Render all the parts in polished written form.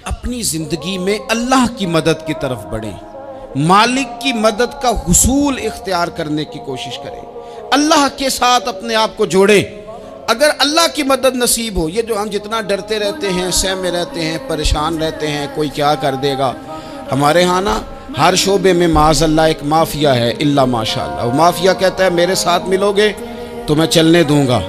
اپنی زندگی میں اللہ کی مدد کی طرف بڑھیں، مالک کی مدد کا حصول اختیار کرنے کی کوشش کریں، اللہ کے ساتھ اپنے آپ کو جوڑیں۔ اگر اللہ کی مدد نصیب ہو، یہ جو ہم جتنا ڈرتے رہتے ہیں، سہمے رہتے ہیں، پریشان رہتے ہیں کوئی کیا کر دے گا، ہمارے ہاں نا ہر شعبے میں معاذ اللہ ایک مافیا ہے، الا ماشاءاللہ۔ وہ مافیا کہتا ہے میرے ساتھ ملو گے تو میں چلنے دوں گا،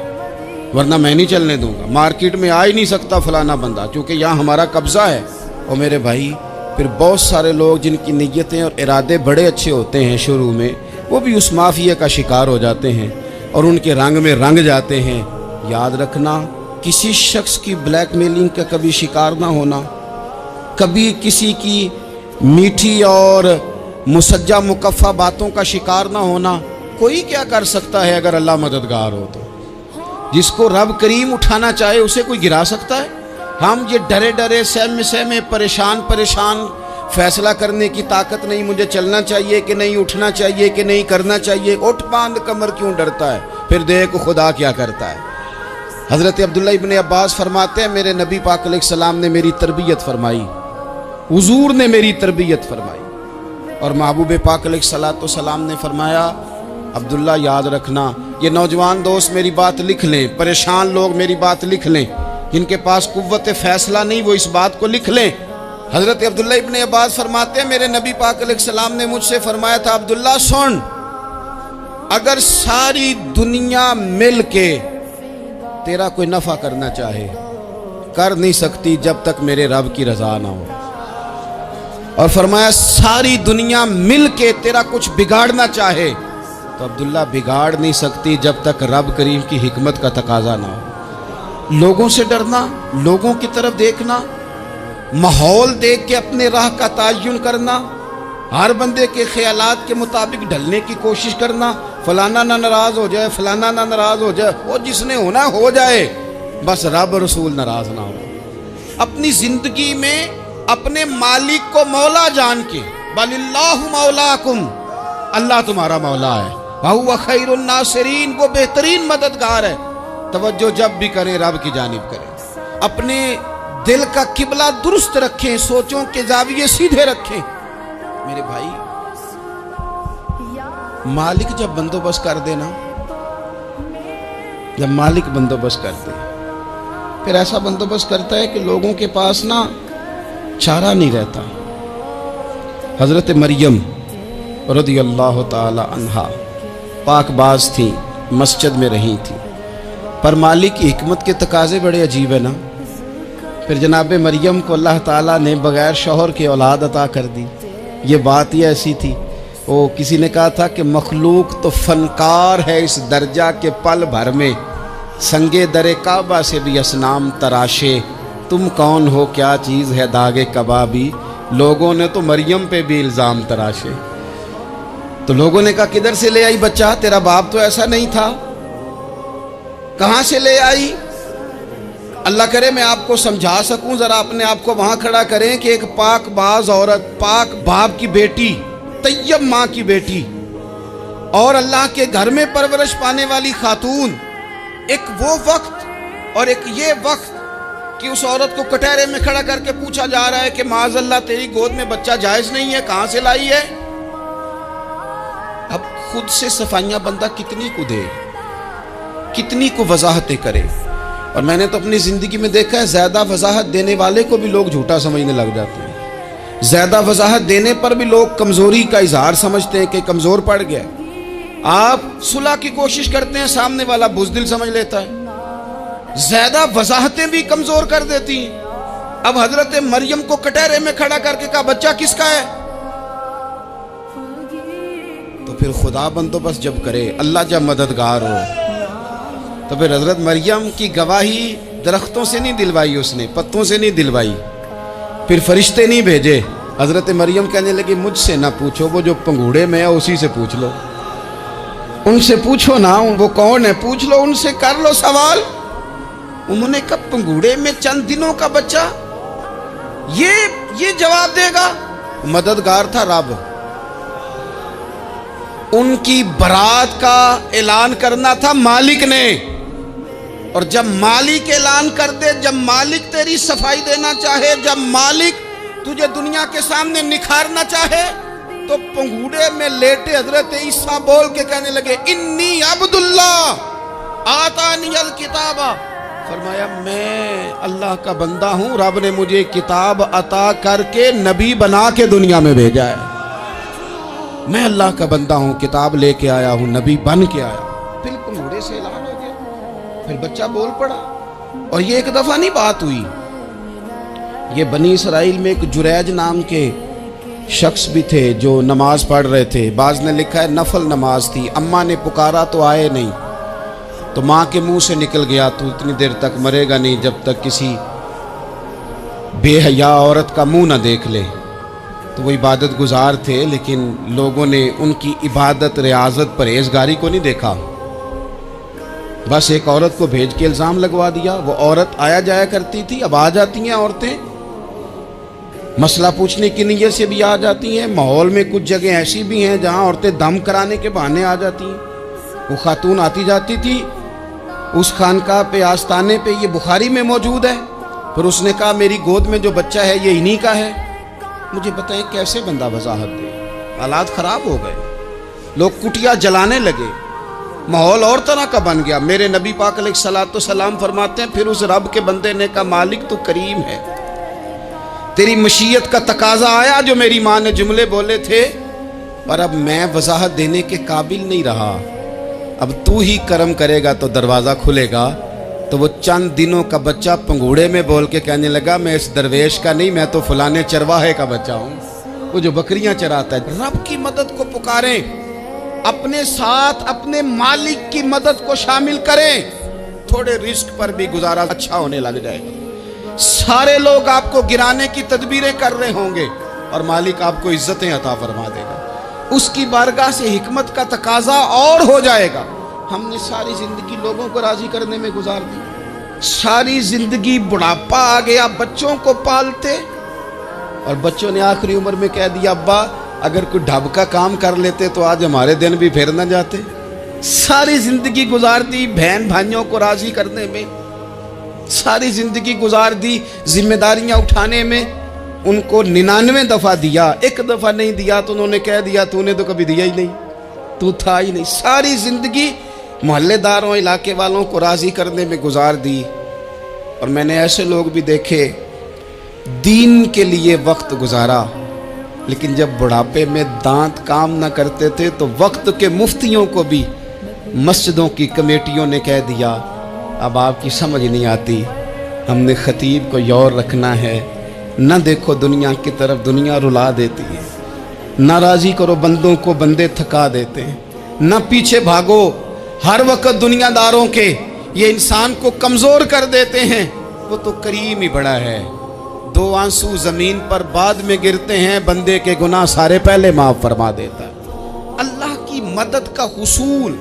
ورنہ میں نہیں چلنے دوں گا، مارکیٹ میں آ ہی نہیں سکتا فلانا بندہ، کیونکہ یہاں ہمارا قبضہ ہے۔ اور میرے بھائی پھر بہت سارے لوگ جن کی نیتیں اور ارادے بڑے اچھے ہوتے ہیں شروع میں، وہ بھی اس مافیا کا شکار ہو جاتے ہیں اور ان کے رنگ میں رنگ جاتے ہیں۔ یاد رکھنا، کسی شخص کی بلیک میلنگ کا کبھی شکار نہ ہونا، کبھی کسی کی میٹھی اور مسجع مکفہ باتوں کا شکار نہ ہونا۔ کوئی کیا کر سکتا ہے اگر اللہ مددگار ہو تو؟ جس کو رب کریم اٹھانا چاہے اسے کوئی گرا سکتا ہے؟ ہم یہ ڈرے ڈرے سہمے پریشان فیصلہ کرنے کی طاقت نہیں، مجھے چلنا چاہیے کہ نہیں، اٹھنا چاہیے کہ نہیں، کرنا چاہیے، اٹھ باندھ کمر کیوں ڈرتا ہے؟ پھر دیکھ خدا کیا کرتا ہے۔ حضرت عبداللہ ابن عباس فرماتے ہیں میرے نبی پاک علیہ السلام نے میری تربیت فرمائی، حضور نے میری تربیت فرمائی، اور محبوب پاک علیہ السلام نے فرمایا عبداللہ یاد رکھنا، یہ نوجوان دوست میری بات لکھ لیں، پریشان لوگ میری بات لکھ لیں، جن کے پاس قوت فیصلہ نہیں وہ اس بات کو لکھ لیں۔ حضرت عبداللہ ابن عباس فرماتے ہیں میرے نبی پاک علیہ السلام نے مجھ سے فرمایا تھا عبداللہ سن، اگر ساری دنیا مل کے تیرا کوئی نفع کرنا چاہے کر نہیں سکتی جب تک میرے رب کی رضا نہ ہو، اور فرمایا ساری دنیا مل کے تیرا کچھ بگاڑنا چاہے تو عبداللہ بگاڑ نہیں سکتی جب تک رب کریم کی حکمت کا تقاضا نہ ہو۔ لوگوں سے ڈرنا، لوگوں کی طرف دیکھنا، ماحول دیکھ کے اپنے راہ کا تعین کرنا، ہر بندے کے خیالات کے مطابق ڈھلنے کی کوشش کرنا، فلانا نہ ناراض ہو جائے، فلانا نہ ناراض ہو جائے، وہ جس نے ہونا ہو جائے، بس رب رسول ناراض نہ ہو۔ اپنی زندگی میں اپنے مالک کو مولا جان کے، بل اللہ مولاکم، اللہ تمہارا مولا ہے، وَهُوَ خَيْرُ النَّاصِرِينَ، وہ بہترین مددگار ہے۔ توجہ جب بھی کریں رب کی جانب کریں، اپنے دل کا قبلہ درست رکھیں، سوچوں کے زاویے سیدھے رکھیں۔ میرے بھائی مالک جب بندوبست کر دے نا، جب مالک بندوبست کر دے پھر ایسا بندوبست کرتا ہے کہ لوگوں کے پاس نا چارہ نہیں رہتا۔ حضرت مریم رضی اللہ تعالی عنہا پاک باز تھیں، مسجد میں رہی تھیں، پر مالک کی حکمت کے تقاضے بڑے عجیب ہیں نا۔ پھر جناب مریم کو اللہ تعالیٰ نے بغیر شوہر کے اولاد عطا کر دی۔ یہ بات ہی ایسی تھی، وہ کسی نے کہا تھا کہ مخلوق تو فنکار ہے اس درجہ کے پل بھر میں سنگے در کعبہ سے بھی اصنام تراشے، تم کون ہو کیا چیز ہے داغ کبابی، لوگوں نے تو مریم پہ بھی الزام تراشے۔ تو لوگوں نے کہا کدھر سے لے آئی بچہ، تیرا باپ تو ایسا نہیں تھا، کہاں سے لے آئی؟ اللہ کرے میں آپ کو سمجھا سکوں، ذرا اپنے آپ کو وہاں کھڑا کریں کہ ایک پاک باز عورت، پاک باپ کی بیٹی، طیب ماں کی بیٹی، اور اللہ کے گھر میں پرورش پانے والی خاتون، ایک وہ وقت اور ایک یہ وقت کہ اس عورت کو کٹہرے میں کھڑا کر کے پوچھا جا رہا ہے کہ معاذ اللہ تیری گود میں بچہ جائز نہیں ہے، کہاں سے لائی ہے؟ اب خود سے صفائیاں بندہ کتنی کو دے، کتنی کو وضاحتیں کرے۔ اور میں نے تو اپنی زندگی میں دیکھا ہے زیادہ وضاحت دینے والے کو بھی لوگ جھوٹا سمجھنے لگ جاتے ہیں، زیادہ وضاحت دینے پر بھی لوگ کمزوری کا اظہار سمجھتے ہیں کہ کمزور پڑ گیا۔ آپ صلح کی کوشش کرتے ہیں، سامنے والا بزدل سمجھ لیتا ہے، زیادہ وضاحتیں بھی کمزور کر دیتی ہیں۔ اب حضرت مریم کو کٹہرے میں کھڑا کر کے کہا بچہ کس کا ہے؟ تو پھر خدا بندوبست جب کرے، اللہ جب مددگار ہو، تو پھر حضرت مریم کی گواہی درختوں سے نہیں دلوائی، اس نے پتوں سے نہیں دلوائی، پھر فرشتے نہیں بھیجے۔ حضرت مریم کہنے لگی مجھ سے نہ پوچھو، وہ جو پنگوڑے میں ہے اسی سے پوچھ لو، ان سے پوچھو نا، وہ کون ہے پوچھ لو، ان سے کر لو سوال۔ انہوں نے کہا پنگوڑے میں چند دنوں کا بچہ، یہ جواب دے گا؟ مددگار تھا رب، ان کی برات کا اعلان کرنا تھا مالک نے، اور جب مالک اعلان کر دے، جب مالک تیری صفائی دینا چاہے، جب مالک تجھے دنیا کے سامنے نکھارنا چاہے، تو پنگوڑے میں لیٹے حضرت عیسیٰ بول کے کہنے لگے انی عبداللہ آتانی الکتاب، فرمایا میں اللہ کا بندہ ہوں، رب نے مجھے کتاب عطا کر کے نبی بنا کے دنیا میں بھیجا ہے، میں اللہ کا بندہ ہوں، کتاب لے کے آیا ہوں، نبی بن کے آیا ہوں۔ پھر پنگوڑے سے اعلان ہو گیا، پھر بچہ بول پڑا۔ اور یہ ایک دفعہ نہیں بات ہوئی، یہ بنی اسرائیل میں ایک جریج نام کے شخص بھی تھے جو نماز پڑھ رہے تھے، بعض نے لکھا ہے نفل نماز تھی، اماں نے پکارا تو آئے نہیں، تو ماں کے منہ سے نکل گیا تو اتنی دیر تک مرے گا نہیں جب تک کسی بے حیا عورت کا منہ نہ دیکھ لے۔ تو وہ عبادت گزار تھے، لیکن لوگوں نے ان کی عبادت، ریاضت، پرہیزگاری کو نہیں دیکھا، بس ایک عورت کو بھیج کے الزام لگوا دیا۔ وہ عورت آیا جایا کرتی تھی، اب آ جاتی ہیں عورتیں، مسئلہ پوچھنے کی نیت سے بھی آ جاتی ہیں۔ ماحول میں کچھ جگہ ایسی بھی ہیں جہاں عورتیں دم کرانے کے بہانے آ جاتی ہیں۔ وہ خاتون آتی جاتی تھی اس خانقاہ پہ، آستانے پہ، یہ بخاری میں موجود ہے، پھر اس نے کہا میری گود میں جو بچہ ہے یہ انہی کا ہے۔ مجھے بتائیں کیسے بندہ وضاحت دے؟ حالات خراب ہو گئے، لوگ کٹیا جلانے لگے، ماحول اور طرح کا بن گیا۔ میرے نبی پاک علیہ الصلوۃ والسلام فرماتے ہیں پھر اس رب کے بندے نے کہا مالک تو کریم ہے، تیری مشیت کا تقاضا آیا جو میری ماں نے جملے بولے تھے، پر اب میں وضاحت دینے کے قابل نہیں رہا، اب تو ہی کرم کرے گا تو دروازہ کھلے گا۔ تو وہ چند دنوں کا بچہ پنگوڑے میں بول کے کہنے لگا میں اس درویش کا نہیں، میں تو فلانے چرواہے کا بچہ ہوں، وہ جو بکریاں چراتا ہے۔ رب کی مدد کو پکاریں، اپنے ساتھ اپنے مالک کی مدد کو شامل کریں، تھوڑے رزق پر بھی گزارا اچھا ہونے لگ جائے گا۔ سارے لوگ آپ کو گرانے کی تدبیریں کر رہے ہوں گے اور مالک آپ کو عزتیں عطا فرما دے گا، اس کی بارگاہ سے حکمت کا تقاضا اور ہو جائے گا۔ ہم نے ساری زندگی لوگوں کو راضی کرنے میں گزار دی، ساری زندگی بڑھاپا آ گیا بچوں کو پالتے، اور بچوں نے آخری عمر میں کہہ دیا ابا اگر کوئی ڈھب کا کام کر لیتے تو آج ہمارے دن بھی پھر نہ جاتے۔ ساری زندگی گزار دی بہن بھائیوں کو راضی کرنے میں، ساری زندگی گزار دی ذمہ داریاں اٹھانے میں، ان کو 99 دفعہ دیا، ایک دفعہ نہیں دیا تو انہوں نے کہہ دیا تو نے تو کبھی دیا ہی نہیں، تو تھا ہی نہیں۔ ساری زندگی محلے داروں، علاقے والوں کو راضی کرنے میں گزار دی۔ اور میں نے ایسے لوگ بھی دیکھے دین کے لیے وقت گزارا، لیکن جب بڑھاپے میں دانت کام نہ کرتے تھے تو وقت کے مفتیوں کو بھی مسجدوں کی کمیٹیوں نے کہہ دیا اب آپ کی سمجھ نہیں آتی، ہم نے خطیب کو یور رکھنا ہے، نہ دیکھو دنیا کی طرف، دنیا رلا دیتی ہے، نہ راضی کرو بندوں کو، بندے تھکا دیتے ہیں، نہ پیچھے بھاگو ہر وقت دنیا داروں کے، یہ انسان کو کمزور کر دیتے ہیں۔ وہ تو کریم ہی بڑا ہے، 2 آنسو زمین پر بعد میں گرتے ہیں، بندے کے گناہ سارے پہلے معاف فرما دیتا ہے۔ اللہ کی مدد کا حصول،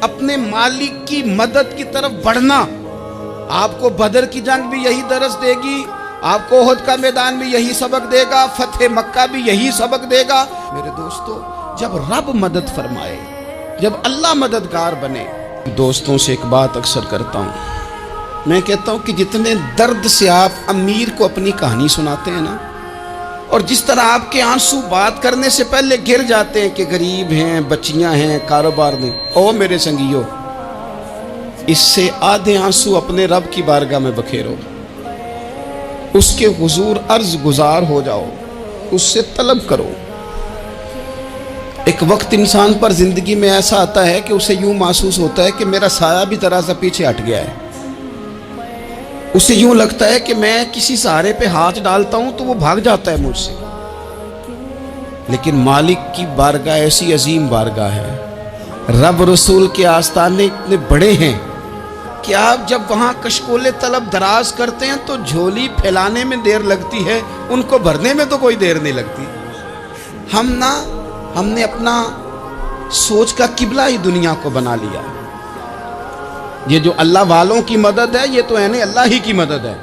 اپنے مالک کی مدد کی طرف بڑھنا، آپ کو بدر کی جنگ بھی یہی درس دے گی، آپ کو احد کا میدان بھی یہی سبق دے گا، فتح مکہ بھی یہی سبق دے گا۔ میرے دوستو جب رب مدد فرمائے، جب اللہ مددگار بنے، دوستوں سے ایک بات اکثر کرتا ہوں، میں کہتا ہوں کہ جتنے درد سے آپ امیر کو اپنی کہانی سناتے ہیں نا، اور جس طرح آپ کے آنسو بات کرنے سے پہلے گر جاتے ہیں کہ غریب ہیں، بچیاں ہیں، کاروبار نہیں، او میرے سنگیو، اس سے آدھے آنسو اپنے رب کی بارگاہ میں بکھیرو، اس کے حضور عرض گزار ہو جاؤ، اس سے طلب کرو۔ ایک وقت انسان پر زندگی میں ایسا آتا ہے کہ اسے یوں محسوس ہوتا ہے کہ میرا سایہ بھی ذرا سا پیچھے ہٹ گیا ہے، اسے یوں لگتا ہے کہ میں کسی سہارے پہ ہاتھ ڈالتا ہوں تو وہ بھاگ جاتا ہے مجھ سے، لیکن مالک کی بارگاہ ایسی عظیم بارگاہ ہے، رب رسول کے آستانے اتنے بڑے ہیں کہ آپ جب وہاں کشکول طلب دراز کرتے ہیں تو جھولی پھیلانے میں دیر لگتی ہے، ان کو بھرنے میں تو کوئی دیر نہیں لگتی۔ ہم نے اپنا سوچ کا قبلہ ہی دنیا کو بنا لیا۔ یہ جو اللہ والوں کی مدد ہے یہ تو ہے اللہ ہی کی مدد ہے،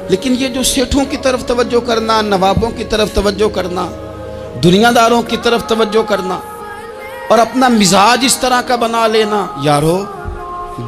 لیکن یہ جو سیٹھوں کی طرف توجہ کرنا، نوابوں کی طرف توجہ کرنا، دنیا داروں کی طرف توجہ کرنا، اور اپنا مزاج اس طرح کا بنا لینا، یارو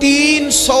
300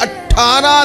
18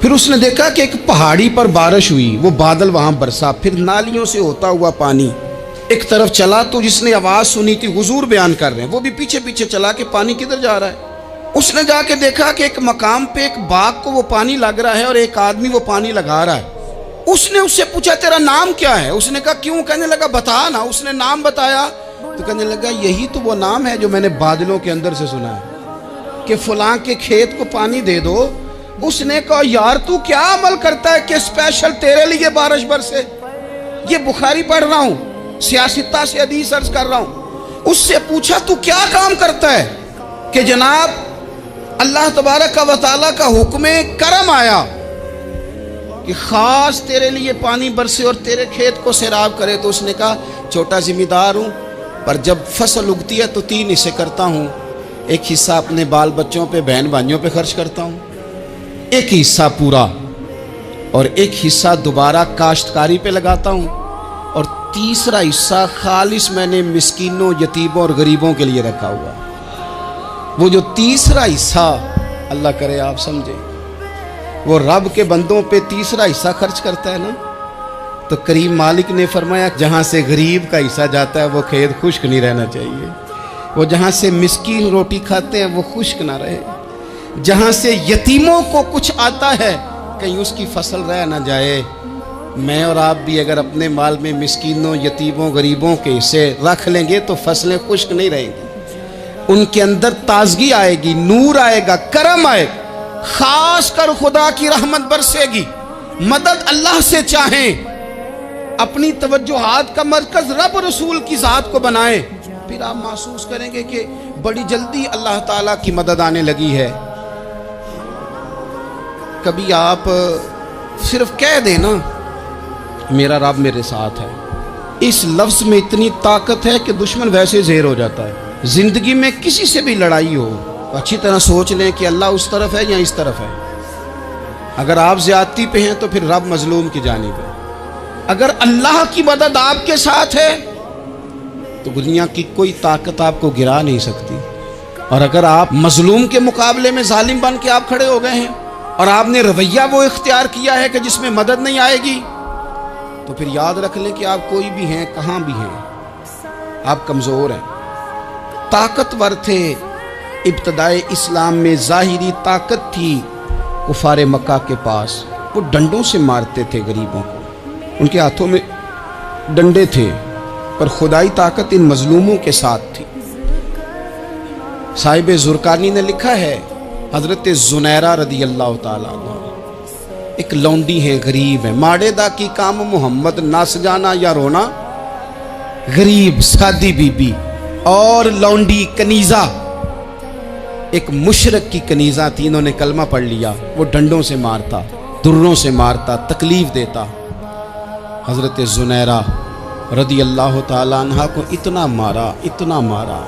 پھر اس نے دیکھا کہ ایک پہاڑی پر بارش ہوئی، وہ بادل وہاں برسا، پھر نالیوں سے ہوتا ہوا پانی ایک طرف چلا۔ تو جس نے آواز سنی تھی حضور بیان کر رہے ہیں، وہ بھی پیچھے پیچھے چلا کہ پانی کدھر جا رہا ہے۔ اس نے جا کے دیکھا کہ ایک مقام پہ ایک باغ کو وہ پانی لگ رہا ہے اور ایک آدمی وہ پانی لگا رہا ہے۔ اس نے اس سے پوچھا تیرا نام کیا ہے؟ اس نے کہا کیوں؟ کہنے لگا بتا نا۔ اس نے نام بتایا تو کہنے لگا یہی تو وہ نام ہے جو میں نے بادلوں کے اندر سے سنا ہے کہ فلاں کے کھیت کو پانی دے دو۔ اس نے کہا یار تو کیا عمل کرتا ہے کہ اسپیشل تیرے لیے بارش برسے؟ یہ بخاری پڑھ رہا ہوں، سیاستہ سے حدیث عرض کر رہا ہوں۔ اس سے پوچھا تو کیا کام کرتا ہے کہ جناب اللہ تبارک و تعالیٰ کا حکم کرم آیا کہ خاص تیرے لیے پانی برسے اور تیرے کھیت کو سیراب کرے؟ تو اس نے کہا چھوٹا ذمہ دار ہوں، پر جب فصل اگتی ہے تو 3 حصے کرتا ہوں۔ ایک حصہ اپنے بال بچوں پہ، بہن بھائیوں پہ خرچ کرتا ہوں، ایک حصہ پورا، اور ایک حصہ دوبارہ کاشتکاری پہ لگاتا ہوں، اور تیسرا حصہ خالص میں نے مسکینوں، یتیموں اور غریبوں کے لیے رکھا ہوا۔ وہ جو تیسرا حصہ، اللہ کرے آپ سمجھیں، وہ رب کے بندوں پہ تیسرا حصہ خرچ کرتا ہے نا، تو کریم مالک نے فرمایا جہاں سے غریب کا حصہ جاتا ہے وہ کھیت خشک نہیں رہنا چاہیے، وہ جہاں سے مسکین روٹی کھاتے ہیں وہ خشک نہ رہے، جہاں سے یتیموں کو کچھ آتا ہے کہیں اس کی فصل رہ نہ جائے۔ میں اور آپ بھی اگر اپنے مال میں مسکینوں، یتیموں، غریبوں کے حصے رکھ لیں گے تو فصلیں خشک نہیں رہیں گی، ان کے اندر تازگی آئے گی، نور آئے گا، کرم آئے گا، خاص کر خدا کی رحمت برسے گی۔ مدد اللہ سے چاہیں، اپنی توجہات کا مرکز رب رسول کی ذات کو بنائیں، پھر آپ محسوس کریں گے کہ بڑی جلدی اللہ تعالیٰ کی مدد آنے لگی ہے۔ کبھی آپ صرف کہہ دیں نا میرا رب میرے ساتھ ہے، اس لفظ میں اتنی طاقت ہے کہ دشمن ویسے زہر ہو جاتا ہے۔ زندگی میں کسی سے بھی لڑائی ہو، اچھی طرح سوچ لیں کہ اللہ اس طرف ہے یا اس طرف ہے۔ اگر آپ زیادتی پہ ہیں تو پھر رب مظلوم کی جانب ہے۔ اگر اللہ کی مدد آپ کے ساتھ ہے تو دنیا کی کوئی طاقت آپ کو گرا نہیں سکتی، اور اگر آپ مظلوم کے مقابلے میں ظالم بن کے آپ کھڑے ہو گئے ہیں اور آپ نے رویہ وہ اختیار کیا ہے کہ جس میں مدد نہیں آئے گی، تو پھر یاد رکھ لیں کہ آپ کوئی بھی ہیں، کہاں بھی ہیں، آپ کمزور ہیں۔ طاقتور تھے ابتدائے اسلام میں، ظاہری طاقت تھی کفار مکہ کے پاس، وہ ڈنڈوں سے مارتے تھے غریبوں کو، ان کے ہاتھوں میں ڈنڈے تھے، پر خدائی طاقت ان مظلوموں کے ساتھ تھی۔ صاحب زرقانی نے لکھا ہے، حضرت زنیرہ رضی اللہ تعالیٰ عنہ ایک لونڈی ہیں، غریب ہیں، ماڑے دا کی کام محمد نس جانا یا رونا، غریب سادی بی بی اور لونڈی کنیزہ، ایک مشرک کی کنیزہ تھی، انہوں نے کلمہ پڑھ لیا، وہ ڈنڈوں سے مارتا، دروں سے مارتا، تکلیف دیتا۔ حضرت زنیرہ رضی اللہ تعالیٰ عنہ کو اتنا مارا، اتنا مارا۔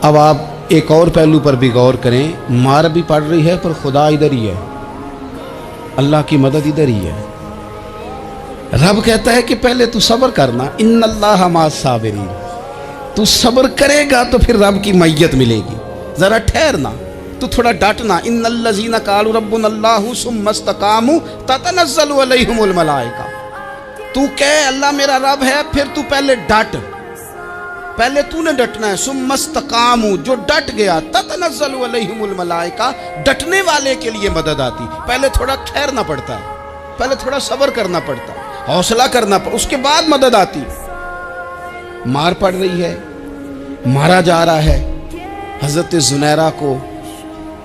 اب آپ ایک اور پہلو پر بھی غور کریں، مار بھی پڑ رہی ہے پر خدا ادھر ہی ہے، اللہ کی مدد ادھر ہی ہے۔ رب کہتا ہے کہ پہلے تو صبر کرنا، ان اللہ مع الصابرین، تو صبر کرے گا تو پھر رب کی معیت ملے گی، ذرا ٹھہرنا، تو تھوڑا ڈٹنا۔ ان الذین قالوا ربنا اللہ ثم استقاموا تتنزل علیہم الملائکہ، تو کہے اللہ میرا رب ہے، پھر تو پہلے ڈٹ، پہلے تو نے ڈٹنا ہے۔ ثم استقاموا، جو ڈٹ گیا، تتنزل علیہم الملائکہ، ڈٹنے والے کے لیے مدد آتی، پہلے تھوڑا ٹھہرنا پڑتا ہے، پہلے تھوڑا صبر کرنا پڑتا ہے، حوصلہ کرنا پڑتا، اس کے بعد مدد آتی۔ مار پڑ رہی ہے، مارا جا رہا ہے حضرت زنیرہ کو،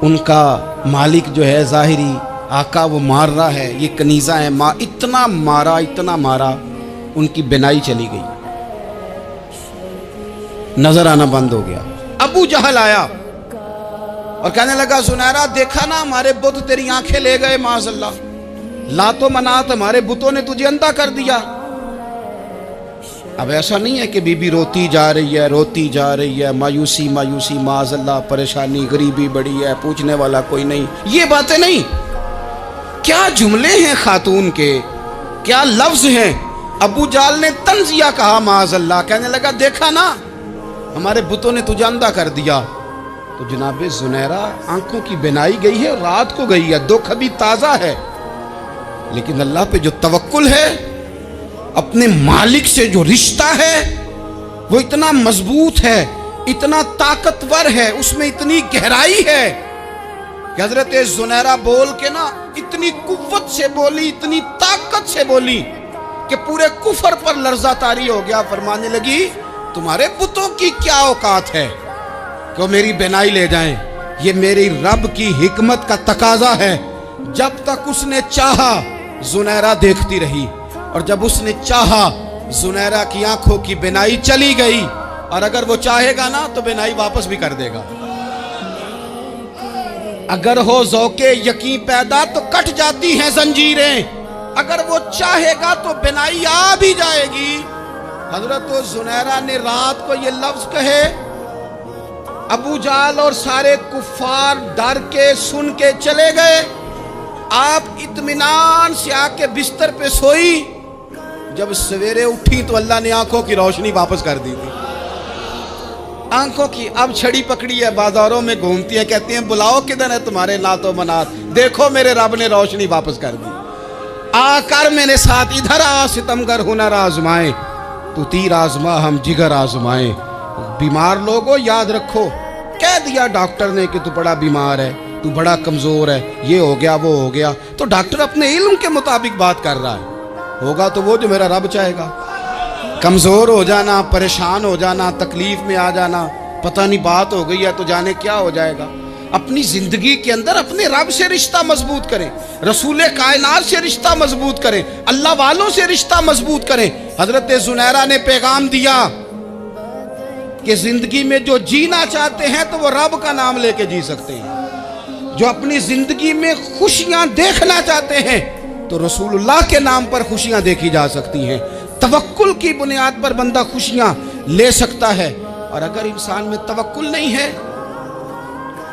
ان کا مالک جو ہے ظاہری آقا وہ مار رہا ہے، یہ کنیزہ ہے، اتنا مارا اتنا مارا، ان کی بینائی چلی گئی، نظر آنا بند ہو گیا۔ ابو جہل آیا اور کہنے لگا زنیرہ دیکھا نا ہمارے بت تیری آنکھیں لے گئے، معاذ اللہ، لات و منات ہمارے بتوں نے تجھے اندھا کر دیا۔ اب ایسا نہیں ہے کہ بی بی روتی جا رہی ہے، روتی جا رہی ہے، مایوسی مایوسی، معاذ اللہ، پریشانی، غریبی بڑی ہے، پوچھنے والا کوئی نہیں، یہ باتیں نہیں۔ کیا جملے ہیں خاتون کے، کیا لفظ ہیں۔ ابو جال نے تنزیہ کہا، معاذ اللہ، کہنے لگا دیکھا نا ہمارے بتوں نے تجھے اندھا کر دیا۔ تو تو جناب زنیرہ آنکھوں کی بینائی گئی ہے، رات کو گئی ہے، دکھ ابھی تازہ ہے، لیکن اللہ پہ جو توکل ہے، اپنے مالک سے جو رشتہ ہے وہ اتنا مضبوط ہے، اتنا طاقتور ہے، اس میں اتنی گہرائی ہے کہ حضرت زنیرہ بول کے نا اتنی قوت سے بولی، اتنی طاقت سے بولی کہ پورے کفر پر لرزہ طاری ہو گیا۔ فرمانے لگی تمہارے بتوں کی کیا اوقات ہے کہ وہ میری بینائی لے جائیں، یہ میری رب کی حکمت کا تقاضا ہے۔ جب تک اس نے چاہا زنیرہ دیکھتی رہی، اور جب اس نے چاہا زنیرہ کی آنکھوں کی بینائی چلی گئی، اور اگر وہ چاہے گا نا تو بینائی واپس بھی کر دے گا۔ اگر ہو ذوق یقین پیدا تو کٹ جاتی ہیں زنجیریں، اگر وہ چاہے گا تو بینائی آ بھی جائے گی۔ حضرت زنیرہ نے رات کو یہ لفظ کہے، ابو جہل اور سارے کفار ڈر کے سن کے چلے گئے، آپ اطمینان سے آ کے بستر پہ سوئی۔ جب سویرے اٹھی تو اللہ نے آنکھوں کی روشنی واپس کر دی تھی۔ آنکھوں کی اب چھڑی پکڑی ہے، بازاروں میں گھومتی ہے، کہتی ہیں بلاؤ کدھر ہے تمہارے نعت و منات، دیکھو میرے رب نے روشنی واپس کر دی۔ آ کر میرے ساتھ ادھر آ، ستمگر ہنر آزمائے، تو تیر آزما ہم جگر آزمائے۔ بیمار لوگوں یاد رکھو، کہہ دیا ڈاکٹر نے کہ تو بڑا بیمار ہے، تو بڑا کمزور ہے، یہ ہو گیا وہ ہو گیا، تو ڈاکٹر اپنے علم کے مطابق بات کر رہا ہے، ہوگا تو وہ جو میرا رب چاہے گا۔ کمزور ہو جانا، پریشان ہو جانا، تکلیف میں آ جانا، پتہ نہیں بات ہو گئی ہے تو جانے کیا ہو جائے گا۔ اپنی زندگی کے اندر اپنے رب سے رشتہ مضبوط کریں، رسول کائنات سے رشتہ مضبوط کریں، اللہ والوں سے رشتہ مضبوط کریں۔ حضرت زنیرہ نے پیغام دیا کہ زندگی میں جو جینا چاہتے ہیں تو وہ رب کا نام لے کے جی سکتے ہیں، جو اپنی زندگی میں خوشیاں دیکھنا چاہتے ہیں تو رسول اللہ کے نام پر خوشیاں دیکھی جا سکتی ہیں۔ توکل کی بنیاد پر بندہ خوشیاں لے سکتا ہے، اور اگر انسان میں توکل نہیں ہے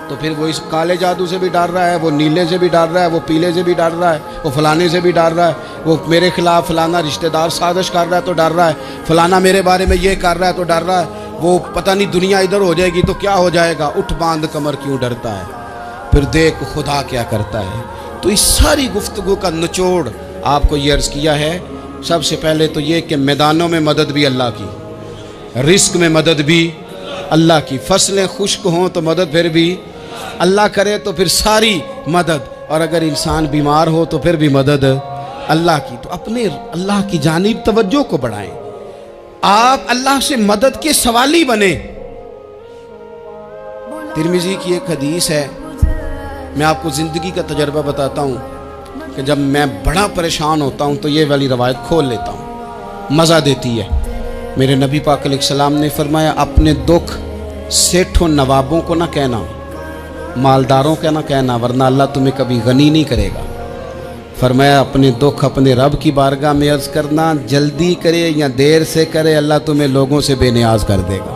تو پھر وہ اس کالے جادو سے بھی ڈر رہا ہے، وہ نیلے سے بھی ڈر رہا ہے، وہ پیلے سے بھی ڈر رہا ہے، وہ فلانے سے بھی ڈر رہا ہے، وہ میرے خلاف فلانا رشتہ دار سازش کر رہا ہے تو ڈر رہا ہے، فلانا میرے بارے میں یہ کر رہا ہے تو ڈر رہا ہے، وہ پتہ نہیں دنیا ادھر ہو جائے گی تو کیا ہو جائے گا، اٹھ باندھ کمر کیوں ڈرتا ہے، پھر دیکھ خدا کیا کرتا ہے۔ تو اس ساری گفتگو کا نچوڑ آپ کو یہ عرض کیا ہے، سب سے پہلے تو یہ کہ میدانوں میں مدد بھی اللہ کی، رزق میں مدد بھی اللہ کی، فصلیں خشک ہوں تو مدد پھر بھی اللہ کرے، تو پھر ساری مدد، اور اگر انسان بیمار ہو تو پھر بھی مدد اللہ کی۔ تو اپنے اللہ کی جانب توجہ کو بڑھائیں، آپ اللہ سے مدد کے سوالی بنیں۔ ترمذی کی ایک حدیث ہے، میں آپ کو زندگی کا تجربہ بتاتا ہوں کہ جب میں بڑا پریشان ہوتا ہوں تو یہ والی روایت کھول لیتا ہوں، مزہ دیتی ہے۔ میرے نبی پاک علیہ السلام نے فرمایا اپنے دکھ سیٹھوں نوابوں کو نہ کہنا، مالداروں کا نہ کہنا، ورنہ اللہ تمہیں کبھی غنی نہیں کرے گا۔ فرمایا اپنے دکھ اپنے رب کی بارگاہ میں عرض کرنا، جلدی کرے یا دیر سے کرے اللہ تمہیں لوگوں سے بے نیاز کر دے گا۔